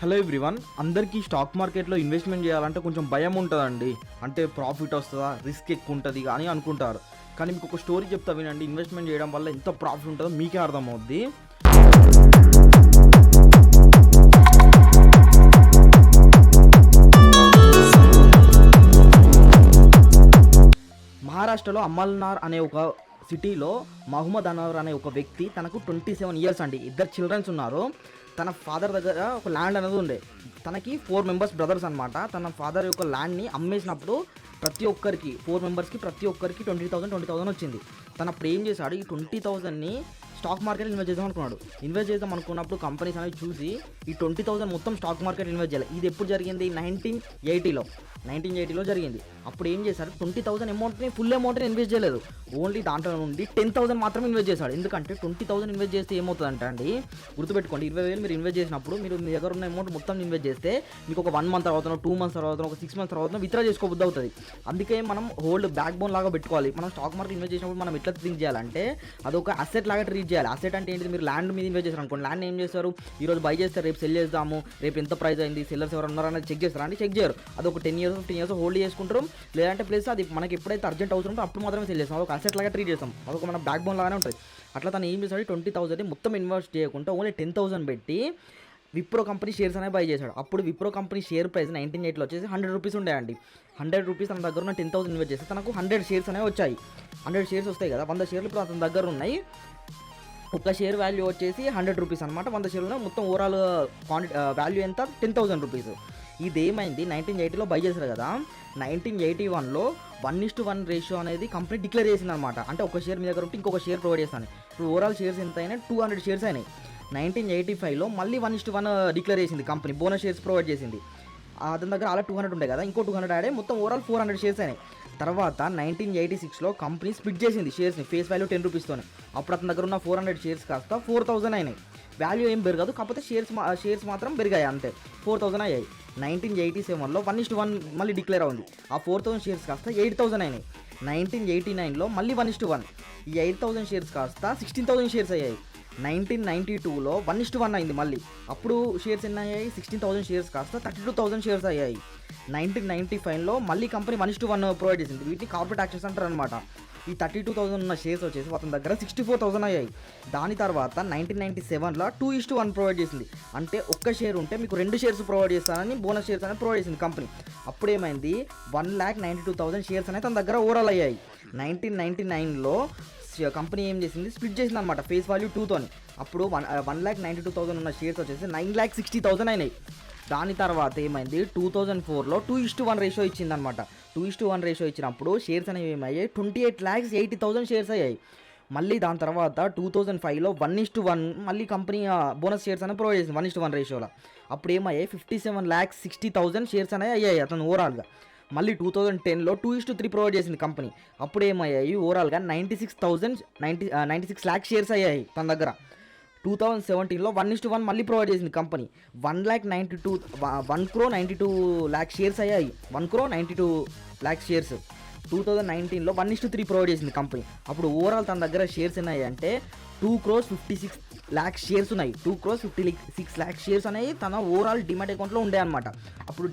Hello everyone, అందరికీ stock మార్కెట్లో investment చేయాలంటే కొంచెం భయం ఉంటుందండి. అంటే ప్రాఫిట్ వస్తుందా, రిస్క్ ఎక్కువ ఉంటుంది అని అనుకుంటారు. కానీ మీకు ఒక స్టోరీ చెప్తా వినండి. ఇన్వెస్ట్మెంట్ చేయడం వల్ల ఎంత ప్రాఫిట్ ఉంటుందో మీకే అర్థమవుద్ది. మహారాష్ట్రలో అమల్నార్ అనే ఒక సిటీలో మహమ్మద్ అన్వర్ అనే ఒక వ్యక్తి, తనకు 27 ఇయర్స్ అండి, ఇద్దరు చిల్డ్రన్స్ ఉన్నారు. తన ఫాదర్ దగ్గర ఒక ల్యాండ్ అనేది ఉండే. తనకి 4 మెంబర్స్ బ్రదర్స్ అనమాట. తన ఫాదర్ యొక్క ల్యాండ్ని అమ్మేసినప్పుడు ప్రతి ఒక్కరికి 4 మెంబర్స్కి ప్రతి ఒక్కరికి 20,000 వచ్చింది. తను అప్పుడు ఏం చేశాడు, ఈ 20,000ని స్టాక్ మార్కెట్లో ఇన్వెస్ట్ చేద్దాం అనుకున్నాడు. ఇన్వెస్ట్ చేద్దాం అనుకున్నప్పుడు కంపెనీస్ అనేవి చూసి ఈ 20,000 మొత్తం స్టాక్ మార్కెట్ ఇన్వెస్ట్ చేయాలి. ఇది ఎప్పుడు జరిగింది? 1980లో జరిగింది. అప్పుడు ఏం చేశారు, 20,000 అమౌంట్ని, ఫుల్ అమౌంట్ని ఇన్వెస్ట్ చేయలేదు. ఓన్లీ దాంట్లో నుండి 10,000 మాత్రమే ఇన్వెస్ట్ చేశాడు. ఎందుకంటే 20,000 ఇన్వెస్ట్ చేస్తే ఏమవుతుందంటే అండి, గుర్తుపెట్టుకోండి, 20,000 మీరు ఇన్వెస్ట్ చేసినప్పుడు మీరు మీ దగ్గర ఉన్న అమౌంట్ మొత్తం ఇన్వెస్ట్ చేస్తే మీకు ఒక 1 మంత్ తర్వాత, 2 మంత్స్ తర్వాత, ఒక 6 మంత్స్ తర్వాత విత్డ్రా చేసుకోబుద్ధి అవుతుంది. అందుకే మనం హోల్డ్ బ్యాక్ బోన్ లాగా పెట్టుకోవాలి. మనం స్టాక్ మార్కెట్ ఇన్వెస్ట్ చేసినప్పుడు మనం ఎట్లా థింక్ చేయాలంటే, అదొక అసెట్ లాగా ట్రీట్ చేయాలి. అసెట్ అంటే ఏంటి? మీరు ల్యాండ్ మీద ఇన్వెస్ట్ చేస్తారు అనుకోండి. ల్యాండ్ ఏం చేస్తారు, ఈరోజు బై చేస్తారు, రేపు సెల్ చేద్దాము, రేపు ఎంత ప్రైస్ అయింది, సెల్లర్స్ ఎవరు ఉన్నారనేది చెక్ చేస్తారు అంటే చెక్ చేయరు. అది ఒక 10 years 15 years హోల్డ్ చేసుకుంటారు. లేదంటే ప్లేస్ అది మనకి ఎప్పుడైతే అర్జెంట్ అవసరం ఉంటే అప్పుడు మాత్రమే సెల్ చేస్తాం. అదొక అసెట్ లాగా ట్రీట్ చేస్తాం. అదొక మన బ్యాక్ బోన్ లాగానే ఉంటుంది. అట్లా తను ఏం చేస్తాడు, 20,000 మొత్తం ఇన్వెస్ట్ చేయకుండా ఓన్లీ 10,000 పెట్టి విప్రో కంపెనీ షేర్స్ అనేవి బై చేశాడు. అప్పుడు విప్రో కంపెనీ షేర్ ప్రైస్ 1980లో వచ్చేసి 100 రూపీస్ ఉండేయండి. 100 రూపీస్ తన దగ్గర ఉన్న 10,000 ఇన్వెస్ట్ చేస్తే తనకు 100 షేర్స్ అనేవి వచ్చాయి. 100 షేర్స్ వస్తాయి కదా, 100 షేర్లు ఇప్పుడు అతని దగ్గర ఉన్నాయి. ఒక షేర్ వాల్యూ వచ్చేసి 100 రూపీస్ అనమాట. 100 షేర్లు మొత్తం ఓవరాల్ వాల్యూ ఎంత? 10,000 రూపీస్. ఇది ఏమైంది, 1980లో బై చేశారు కదా, 1981లో 1:1 రేషియో అనేది కంపెనీ డిక్లేర్ చేసింది అనమాట. అంటే ఒక షేర్ మీ దగ్గర ఉంటే ఇంకొక షేర్ ప్రొవైడ్ చేస్తాను. ఇప్పుడు ఓవరాల్ షేర్స్ ఎంత అయినా 200 షేర్స్ అయినాయి. 1985లో మళ్ళీ 1:1 డిక్లేర్ చేసింది కంపెనీ, బోనస్ షేర్స్ ప్రొవైడ్ చేసింది. అతని దగ్గర అలా 200 ఉండే కదా, ఇంకో 200 ఆడే మొత్తం ఓవరాల్ 400 షేర్స్ అయినాయి. తర్వాత 1986లో కంపెనీ స్ప్లిట్ చేసింది షేర్స్ని, ఫేస్ వాల్యూ 10 రూపీస్తోనే. అప్పుడు అతని దగ్గర ఉన్న 400 షేర్స్ కాస్త 4,000 అయినాయి. వాల్యూ ఏం పెరగదు, కాకపోతే షేర్స్ మాత్రం పెరిగాయి అంతే, 4,000 అయ్యాయి. 1987లో 1:1 మళ్ళీ డిక్లేర్ అయింది. ఆ 4,000 షేర్స్ కాస్త 8,000 అయినాయి. 1989లో మళ్ళీ 1:1, ఈ 8,000 షేర్స్ కాస్త 16,000 షేర్స్ అయ్యాయి. 1992లో 1:1 అయింది మళ్ళీ. అప్పుడు షేర్స్ ఎన్ని అయ్యాయి? 16,000 షేర్స్ కాస్త 32,000 షేర్స్ అయ్యాయి. 1995లో మళ్ళీ కంపెనీ 1:1 ప్రొవైడ్ చేసింది. వీటిని కార్పొరేట్ యాక్సెస్ అంటారు అనమాట. ఈ 32,000 ఉన్న షేర్స్ వచ్చేసి అతని దగ్గర 64,000 అయ్యాయి. దాని తర్వాత 1997లో 2:1 ప్రొవైడ్ చేసింది. అంటే ఒక్క షేర్ ఉంటే మీకు 2 షేర్స్ ప్రొవైడ్ చేస్తానని బోనస్ షేర్స్ అనేది ప్రొవైడ్ చేసింది కంపెనీ. అప్పుడు ఏమైంది, 1,92,000 షేర్స్ అనేది తన దగ్గర ఓవరాల్ అయ్యాయి. 1999లో కంపెనీ ఏం చేసింది, స్ప్లిట్ చేసింది అనమాట, ఫేస్ వాల్యూ 2తోని. అప్పుడు 1,92,000 ఉన్న షేర్స్ వచ్చేసి 9,60,000 అయినాయి. దాని తర్వాత ఏమైంది, 2004లో 2:1 రేషియో ఇచ్చిందనమాట. 2:1 రేషియో ఇచ్చినప్పుడు షేర్స్ అనేవి ఏమయ్యాయి, 28,80,000 షేర్స్ అయ్యాయి. మళ్ళీ దాని తర్వాత 2005లో 1:1 మళ్ళీ కంపెనీ బోనస్ షేర్స్ అనేవి ప్రొవైడ్ చేసింది 1:1 రేషియోలో. అప్పుడు ఏమయ్యాయి, 57,60,000 షేర్స్ అనేవి అయ్యాయి అతను ఓవరాల్గా. మళ్ళీ 2010లో 2:3 ప్రొవైడ్ చేసింది కంపెనీ. అప్పుడు ఏమయ్యాయి, ఓవరాల్గా 96 ల్యాక్ షేర్స్ అయ్యాయి తన దగ్గర. 2017లో 1:1 మళ్ళీ ప్రొవైడ్ చేసింది కంపెనీ. 1 crore 92 ల్యాక్ షేర్స్ అయ్యాయి. 1 crore 92 ల్యాక్ షేర్స్. 2019లో 1:3 ప్రొవైడ్ చేసింది కంపెనీ. అప్పుడు ఓవరాల్ తన దగ్గర షేర్స్ ఉన్నాయి అంటే 2 crores 56 ల్యాక్ షేర్స్ ఉన్నాయి. 2 crores 56 ల్యాక్ షేర్స్ అనేవి తన ఓవరాల్ డిమాట్ అకౌంట్లో ఉండే అనమాట. అప్పుడు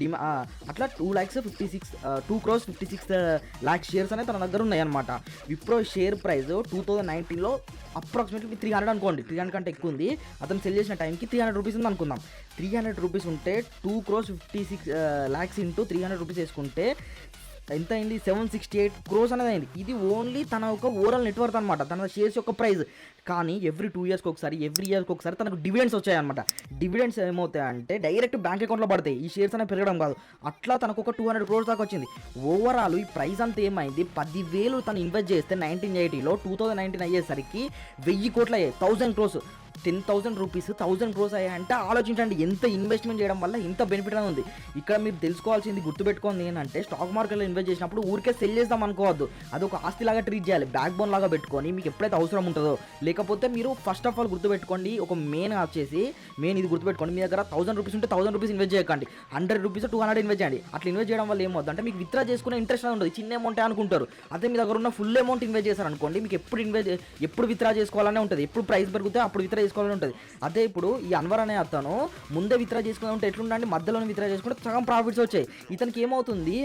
అట్లా 2 crores 56 ల్యాక్ షేర్స్ అనేవి తన దగ్గర ఉన్నాయి అనమాట. విప్రో షేర్ ప్రైస్ 2019లో అప్రాక్సిమేట్లీ 300 అనుకోండి, 300 కంటే ఎక్కువ ఉంది. అతను సెల్ చేసిన టైంకి 300 రూపీస్ ఉంది అనుకుందాం. 300 రూపీస్ ఉంటే 2 crores 56 ల్యాక్స్ ఇంటూ 300 రూపీస్ వేసుకుంటే ఎంత అయింది, 768 crores అనేది అయింది. ఇది ఓన్లీ తన ఒక ఓవరాల్ నెట్వర్క్ అనమాట, తన షేర్స్ యొక్క ప్రైస్. కానీ ఎవ్రీ 2 ఇయర్స్కి ఒకసారి, ఎవ్రీ ఇయర్కి ఒకసారి తనకు డివిడెండ్స్ వచ్చాయన్నమాట. డివిడెండ్స్ ఏమవుతాయంటే డైరెక్ట్ బ్యాంక్ అకౌంట్లో పడతాయి, ఈ షేర్స్ అనేవి పెరగడం కాదు. అట్లా తనకు ఒక 200 crores దాకా వచ్చింది. ఓవరాల్ ఈ ప్రైస్ అంతా ఏమైంది, 10,000 తను ఇన్వెస్ట్ చేస్తే 1980లో 2019 అయ్యేసరికి 1,000 కోట్లు అయ్యాయి, 1,000 crores. 10,000 రూపీస్ 1,000 crores అయ్యాయంటే ఆలోచించండి ఎంత ఇన్వెస్ట్మెంట్ చేయడం వల్ల ఎంత బెనిఫిట్ అనేది ఉంది. ఇక్కడ మీరు తెలుసుకోవాల్సింది, గుర్తుపెట్టుకోండి ఏంటంటే, స్టాక్ మార్కెట్లో ఇన్వెస్ట్ చేసినప్పుడు ఊరికే సెల్ చేద్దాం అనుకోవద్దు. అది ఒక ఆస్తిలాగా ట్రీట్ చేయాలి, బ్యాక్ బోన్ లాగా పెట్టుకొని మీకు ఎప్పుడైతే అవసరం ఉంటుందో. లేకపోతే మీరు ఫస్ట్ ఆఫ్ ఆల్ గుర్తుపెట్టుకోండి, ఒక మెయిన్ ఇది గుర్తుపెట్టుకోండి, మీ దగ్గర 1,000 రూపీస్ ఉంటే 1,000 రూపీస్ ఇన్వెస్ట్ చేయకండి, 100 రూపీస్ 200 ఇన్వెస్ట్ చేయండి. అట్లా ఇన్వెస్ట్ చేయడం వల్ల ఏమవుతుంది అంటే మీకు విత్డ్రా చేసుకునే ఇంట్రెస్ట్ అనేది ఉంటుంది, చిన్న అమౌంట్ అనుకుంటారు. అదే మీ దగ్గర ఉన్న ఫుల్ అమౌంట్ ఇన్వెస్ట్ చేశారనుకోండి, మీకు ఎప్పుడు విత్డ్రా చేసుకోవాలనే ఉంటుంది, ఎప్పుడు ప్రైస్ పెరిగితే అప్పుడు విత్డ్రా చేసుకోవాలని ఉంటుంది. అదే ఇప్పుడు ఈ అన్వర్ అనే అతను ముందే విత్డ్రా చేసుకుని ఉంటే ఎట్లుండండి, మధ్యలోనే విత్డ్రా చేసుకుంటే సగం ప్రాఫిట్స్ వచ్చాయి. ఇతనికి ఏమవుతుంది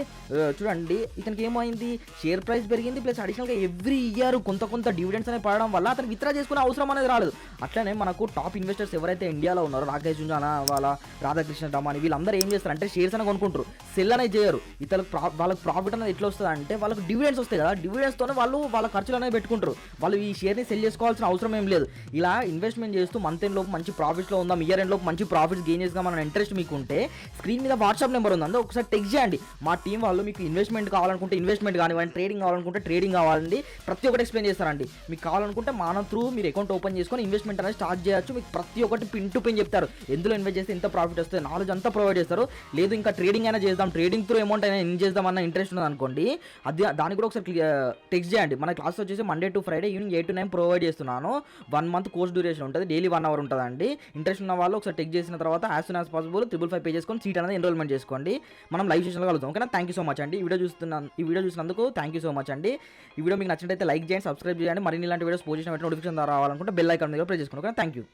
చూడండి, ఇతనికి ఏమైంది, షేర్ ప్రైస్ పెరిగింది, ప్లస్ అడిషనల్గా ఎవ్రీ ఇయర్ కొంత డివిడెండ్స్ అనేవి పడడం వల్ల అతను విత్డ్రా చేసుకునే అవసరం అనేది రాలేదు. అట్లనే మనకు టాప్ ఇన్వెస్టర్స్ ఎవరైతే ఇండియాలో ఉన్నారో, రాకేష్ జుంజానా వాళ్ళ రాధాకృష్ణ డమాని, వీళ్ళందరూ ఏం చేస్తారంటే షేర్స్ అని కొనుక్కుంటారు, సెల్ అనేది చేయరు. ఇతరులకు వాళ్ళకి ప్రాఫిట్ అనేది ఎట్లా వస్తుంది అంటే వాళ్ళకి డివిడెండ్స్ వస్తాయి కదా, డివిడెండ్స్తోనే వాళ్ళు వాళ్ళ ఖర్చులు అనేవి పెట్టుకుంటారు. వాళ్ళు ఈ షేర్ని సెల్ చేసుకోవాల్సిన అవసరం ఏం లేదు. ఇలా ఇన్వెస్ట్మెంట్ చేస్తూ మంత్ ఎండ్ లోపు మంచి ప్రాఫిట్స్లో ఉందాం, ఇయర్ ఎండ్ లోపు మంచి ప్రాఫిట్స్ గెయిన్ చేద్దాం అన్న ఇంట్రెస్ట్ మీకు ఉంటే స్క్రీన్ మీద వాట్సాప్ నెంబర్ ఉంది, అందులో ఒకసారి టెక్స్ట్ చేయండి. మా టీం వాళ్ళు మీకు ఇన్వెస్ట్మెంట్ కావాలనుకుంటే ఇన్వెస్ట్మెంట్ కానివ్వండి, ట్రేడింగ్ కావాలనుకుంటే ట్రేడింగ్ కావాలండి, ప్రతి ఒక్కటి ఎక్స్ప్లెయిన్ చేస్తారండి. మీకు కావాలనుకుంటే మన త్రూ మీరు అకౌంట్ ఓపెన్ చేసుకొని ఇన్వెస్ట్మెంట్ అనేది స్టార్ట్ చేయొచ్చు. మీకు ప్రతి ఒక్కటి పిన్ టు పిన్ చెప్తారు, ఎందులో ఇన్వెస్ట్ చేస్తే ఎంత ప్రాఫిట్ వస్తుంది, నాలెడ్జ్ అంతా ప్రొవైడ్ చేస్తారు. లేదు ఇంకా ట్రేడింగ్ అయినా చేద్దాం, ట్రేడింగ్ త్రూ అమౌంట్ అయినా ఇన్ చేద్దాం అన్న ఇంట్రెస్ట్ ఉంది అనుకోండి, అది దానికి కూడా ఒకసారి టెక్స్ట్ చేయండి. మన క్లాస్ వచ్చేసి Monday to Friday evening 8 to 9 provide చేస్తున్నాను. 1 month కోర్స్ డ్యూరేషన్ ఉంటుంది, డైలీ 1 hour ఉంటుందండి. ఇంట్రెస్ట్ ఉన్న వాళ్ళు ఒకసారి టెక్స్ట్ చేసిన తర్వాత as soon as possible 555 pay చేసుకొని సీట్ అనేది ఎన్రోల్మెంట్ చేసుకోండి. మనం లైవ్ సెషన్లో కలుద్దాం. ఓకేనా? థ్యాంక్ యూ సో మచ్ అండి. ఈ వీడియో చూసినందుకు థ్యాంక్ యూ సో మచ్ అండి. ఈ వీడియో మీకు నచ్చినట్లయితే లైక్ చేయండి, సబ్స్క్రైబ్ చేయండి. మరిన్ని ఇలాంటి వీడియోస్ పోస్ట్ చేసిన నోటిఫికేషన్ ద్వారా రావాలనుకుంటే బెల్ ఐకాన్ మీద ప్రెస్ చేసుకోండి. Okay, thank you.